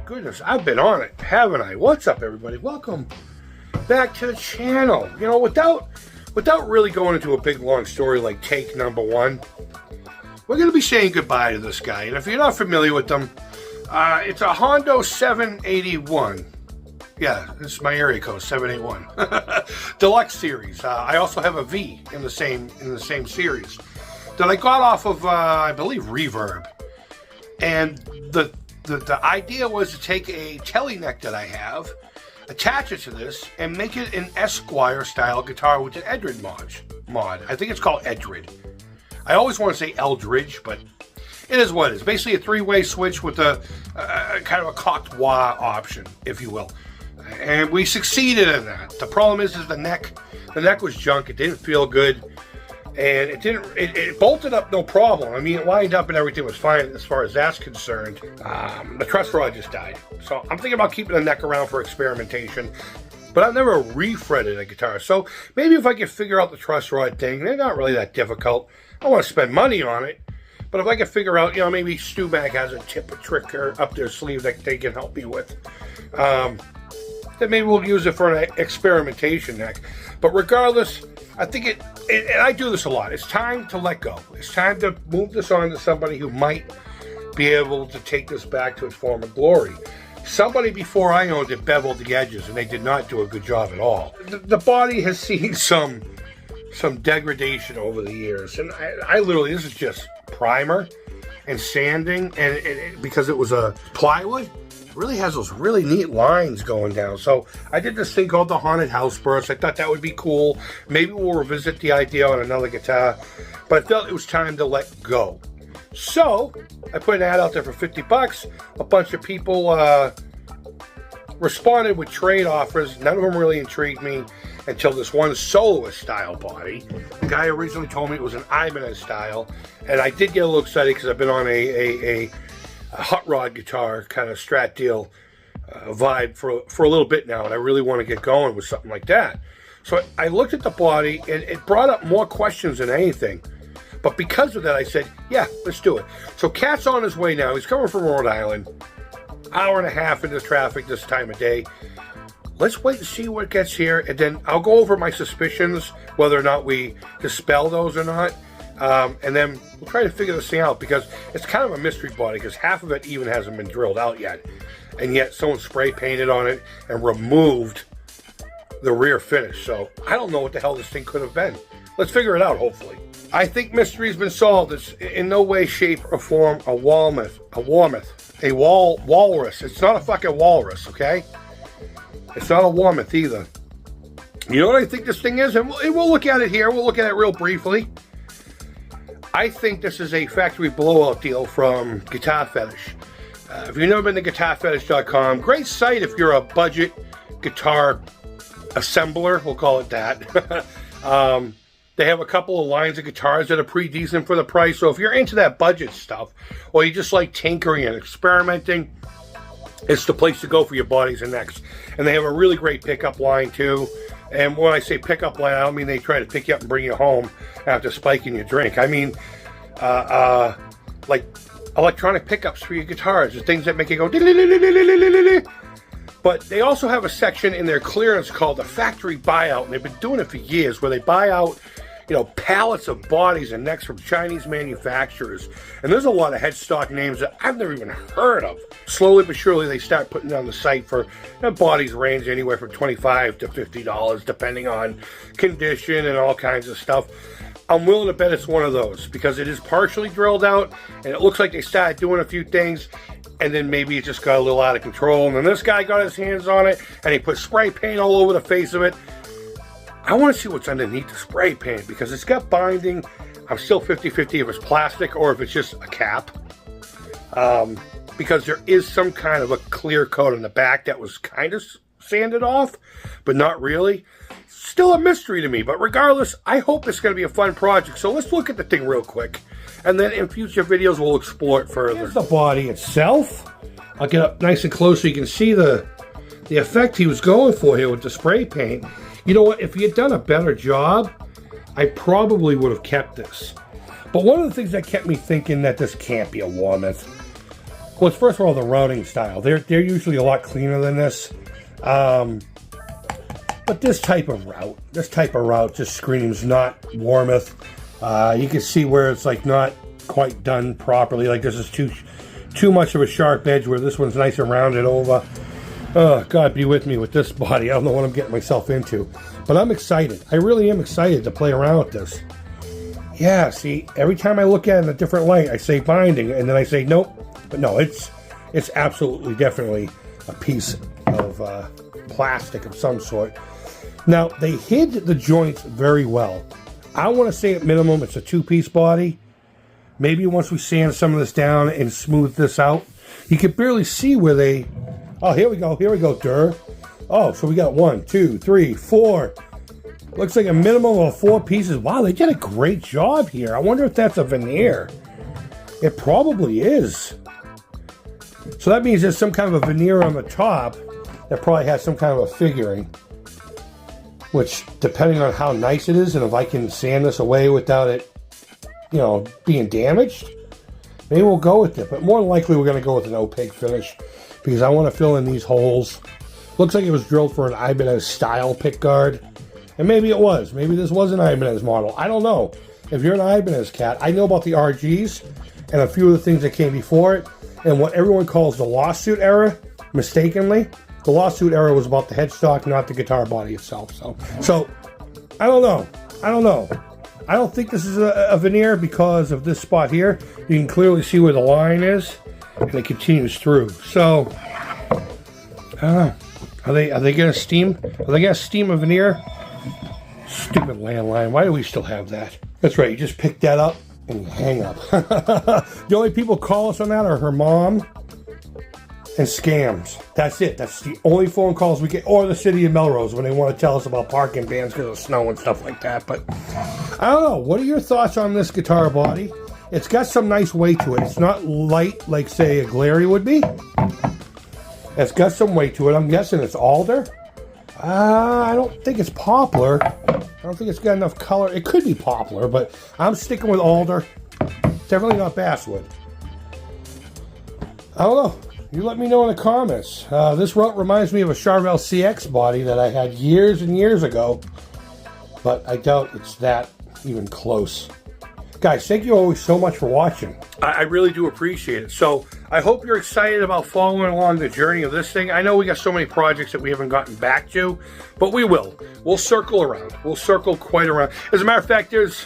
goodness, I've been on it, haven't I? What's up, everybody? Welcome back to the channel. You know, without really going into a big long story like take number one, we're going to be saying goodbye to this guy. And if you're not familiar with them, it's a Hondo 781. Yeah, this is my area code, 781. Deluxe series. I also have a V in the same series that I got off of, I believe, Reverb. And the idea was to take a telly neck that I have, attach it to this, and make it an Esquire style guitar with an Edred mod. I think it's called Edred. I always want to say Eldridge, but it is what it is. Basically a three-way switch with a kind of a cocked wah option, if you will. And we succeeded in that. The problem is the neck was junk. It didn't feel good. And it bolted up no problem. I mean, it lined up and everything was fine as far as that's concerned. The truss rod just died. So I'm thinking about keeping the neck around for experimentation. But I've never refretted a guitar. So maybe if I can figure out the truss rod thing, they're not really that difficult. I don't want to spend money on it. But if I can figure out, you know, maybe Stewback has a tip of trick up their sleeve that they can help me with. Then maybe we'll use it for an experimentation neck. But regardless, I think and I do this a lot, it's time to let go. It's time to move this on to somebody who might be able to take this back to its former glory. Somebody before I owned it beveled the edges, and they did not do a good job at all. The body has seen some degradation over the years, and I literally, this is just primer and sanding, and because it was a plywood, really has those really neat lines going down. So I did this thing called the Haunted House Burst. I thought that would be cool. Maybe we'll revisit the idea on another guitar, but I felt it was time to let go. So I put an ad out there for 50 bucks. A bunch of people responded with trade offers. None of them really intrigued me until this one soloist style body. The guy originally told me it was an Ibanez style, and I did get a little excited because I've been on a hot rod guitar kind of strat deal vibe for a little bit now, and I really want to get going with something like that. So I looked at the body, and it brought up more questions than anything. But because of that, I said, yeah, let's do it. So Cat's on his way now. He's coming from Rhode Island. Hour and a half into traffic this time of day. Let's wait and see what gets here, and then I'll go over my suspicions, whether or not we dispel those or not. And then we'll try to figure this thing out, because it's kind of a mystery body, because half of it even hasn't been drilled out yet. And yet someone spray painted on it and removed the rear finish. So I don't know what the hell this thing could have been. Let's figure it out, hopefully. I think mystery's been solved. It's in no way, shape, or form a walrus. It's not a fucking walrus, okay? It's not a warmouth either. You know what I think this thing is? And we'll look at it here. We'll look at it real briefly. I think this is a factory blowout deal from Guitar Fetish. If you've never been to guitarfetish.com, great site if you're a budget guitar assembler, we'll call it that. They have a couple of lines of guitars that are pretty decent for the price. So if you're into that budget stuff, or you just like tinkering and experimenting, it's the place to go for your bodies and necks. And they have a really great pickup line too. And when I say pickup line, I don't mean they try to pick you up and bring you home after spiking your drink. I mean, like electronic pickups for your guitars, the things that make you go. But they also have a section in their clearance called the factory buyout, and they've been doing it for years, where they buy out, you know, pallets of bodies and necks from Chinese manufacturers. And there's a lot of headstock names that I've never even heard of. Slowly but surely, they start putting on the site for, you know, bodies range anywhere from $25 to $50, depending on condition and all kinds of stuff. I'm willing to bet it's one of those, because it is partially drilled out, and it looks like they started doing a few things, and then maybe it just got a little out of control. And then this guy got his hands on it, and he put spray paint all over the face of it. I want to see what's underneath the spray paint, because it's got binding. I'm still 50-50 if it's plastic or if it's just a cap. Because there is some kind of a clear coat on the back that was kind of sanded off, but not really. Still a mystery to me, but regardless, I hope it's going to be a fun project. So let's look at the thing real quick, and then in future videos we'll explore it further. Here's the body itself. I'll get up nice and close so you can see the effect he was going for here with the spray paint. You know what, if he had done a better job, I probably would have kept this. But one of the things that kept me thinking that this can't be a Warmouth, Well, first of all, the routing style. They're usually a lot cleaner than this. But this type of route just screams not Warmoth. You can see where it's like not quite done properly. Like this is too much of a sharp edge, where this one's nice and rounded over. Oh, God be with me with this body. I don't know what I'm getting myself into. But I'm excited. I really am excited to play around with this. Yeah, see, every time I look at it in a different light, I say binding, and then I say nope. But no, it's absolutely, definitely a piece of plastic of some sort. Now, they hid the joints very well. I want to say at minimum it's a two-piece body. Maybe once we sand some of this down and smooth this out, you can barely see where they... Oh, here we go, Durr. Oh, so we got 1, 2, 3, 4. Looks like a minimum of 4 pieces. Wow, they did a great job here. I wonder if that's a veneer. It probably is. So that means there's some kind of a veneer on the top that probably has some kind of a figuring. Which, depending on how nice it is, and if I can sand this away without it, you know, being damaged, maybe we'll go with it. But more than likely, we're going to go with an opaque finish, because I want to fill in these holes. Looks like it was drilled for an Ibanez style pick guard. And maybe it was. Maybe this was an Ibanez model. I don't know. If you're an Ibanez cat, I know about the RGs and a few of the things that came before it. And what everyone calls the lawsuit era, mistakenly. The lawsuit era was about the headstock, not the guitar body itself. So I don't know. I don't think this is a veneer because of this spot here. You can clearly see where the line is, and it continues through. So I don't know. Are they gonna steam? Are they gonna steam a veneer? Stupid landline. Why do we still have that? That's right. You just pick that up and you hang up. The only people call us on that are her mom and scams. That's it. That's the only phone calls we get, or the city of Melrose when they want to tell us about parking bans because of snow and stuff like that. But I don't know. What are your thoughts on this guitar body? It's got some nice weight to it. It's not light like, say, a Glary would be. It's got some weight to it. I'm guessing it's alder. I don't think it's poplar. I don't think it's got enough color. It could be poplar, but I'm sticking with alder. Definitely not basswood. I don't know. You let me know in the comments. This route reminds me of a Charvel CX body that I had years and years ago, but I doubt it's that even close. Guys, thank you always so much for watching. I really do appreciate it. So I hope you're excited about following along the journey of this thing. I know we got so many projects that we haven't gotten back to, but we will. We'll circle around. We'll circle quite around. As a matter of fact, there's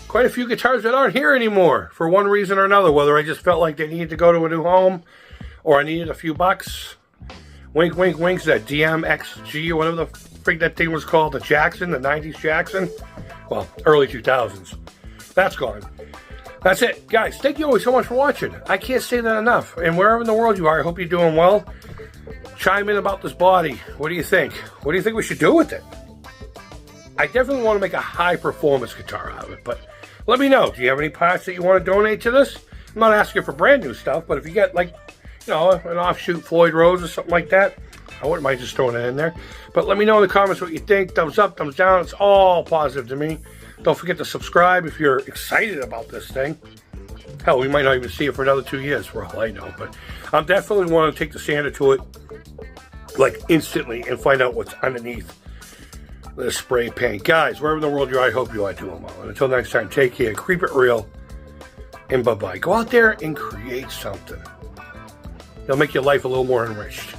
quite a few guitars that aren't here anymore for one reason or another, whether I just felt like they needed to go to a new home or I needed a few bucks. Wink, wink, winks, that DMXG or whatever the frig that thing was called, the Jackson, the 90s Jackson. Well, early 2000s. That's gone. That's it. Guys, thank you always so much for watching. I can't say that enough. And wherever in the world you are, I hope you're doing well. Chime in about this body. What do you think? What do you think we should do with it? I definitely want to make a high-performance guitar out of it, but let me know. Do you have any parts that you want to donate to this? I'm not asking for brand new stuff, but if you get, like, you know, an offshoot Floyd Rose or something like that, I wouldn't mind just throwing it in there. But let me know in the comments what you think. Thumbs up, thumbs down. It's all positive to me. Don't forget to subscribe if you're excited about this thing. Hell, we might not even see it for another 2 years for all I know. But I'm definitely want to take the sander to it, like, instantly and find out what's underneath the spray paint. Guys, wherever in the world you are, I hope you are doing well. And until next time, take care, keep it real, and bye-bye. Go out there and create something. It'll make your life a little more enriched.